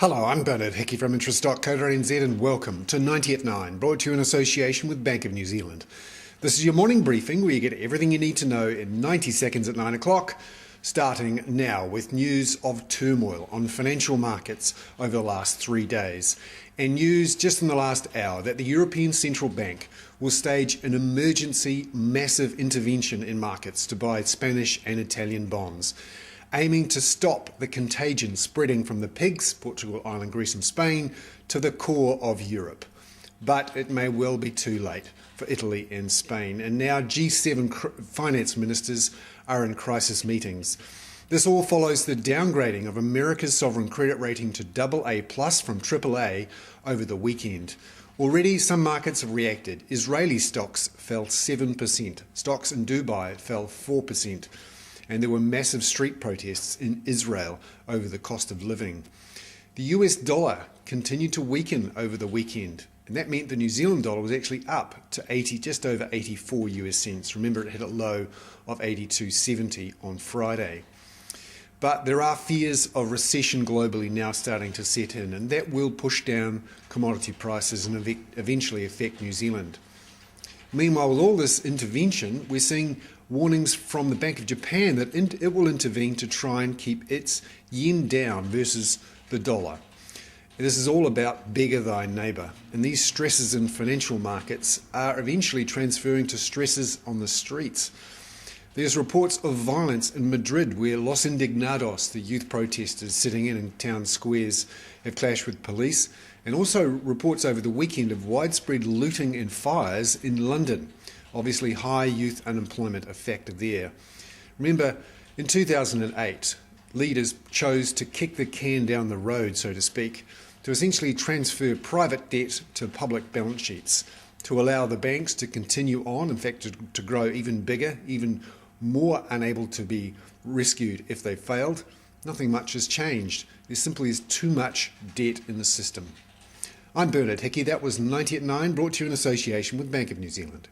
Hello, I'm Bernard Hickey from interest.co.nz and welcome to 90 at 9, brought to you in association with Bank of New Zealand. This is your morning briefing where you get everything you need to know in 90 seconds at 9 o'clock, starting now with news of turmoil on financial markets over the last 3 days, and news just in the last hour that the European Central Bank will stage an emergency massive intervention in markets to buy Spanish and Italian bonds, aiming to stop the contagion spreading from the pigs, Portugal, Ireland, Greece and Spain, to the core of Europe. But it may well be too late for Italy and Spain, and now G7 finance ministers are in crisis meetings. This all follows the downgrading of America's sovereign credit rating to AA+ from AAA over the weekend. Already some markets have reacted. Israeli stocks fell 7%, stocks in Dubai fell 4%. And there were massive street protests in Israel over the cost of living. The US dollar continued to weaken over the weekend, and that meant the New Zealand dollar was actually up to just over 84 US cents. Remember, it hit a low of 82.70 on Friday. But there are fears of recession globally now starting to set in, and that will push down commodity prices and eventually affect New Zealand. Meanwhile, with all this intervention, we're seeing warnings from the Bank of Japan that it will intervene to try and keep its yen down versus the dollar. This is all about beggar thy neighbour, and these stresses in financial markets are eventually transferring to stresses on the streets. There's reports of violence in Madrid where Los Indignados, the youth protesters sitting in town squares, have clashed with police, and also reports over the weekend of widespread looting and fires in London. Obviously high youth unemployment a factor there. Remember, in 2008, leaders chose to kick the can down the road, so to speak, to essentially transfer private debt to public balance sheets, to allow the banks to continue on, in fact, to grow even bigger, even more unable to be rescued if they failed. Nothing much has changed. There simply is too much debt in the system. I'm Bernard Hickey. That was 90 at 9, brought to you in association with Bank of New Zealand.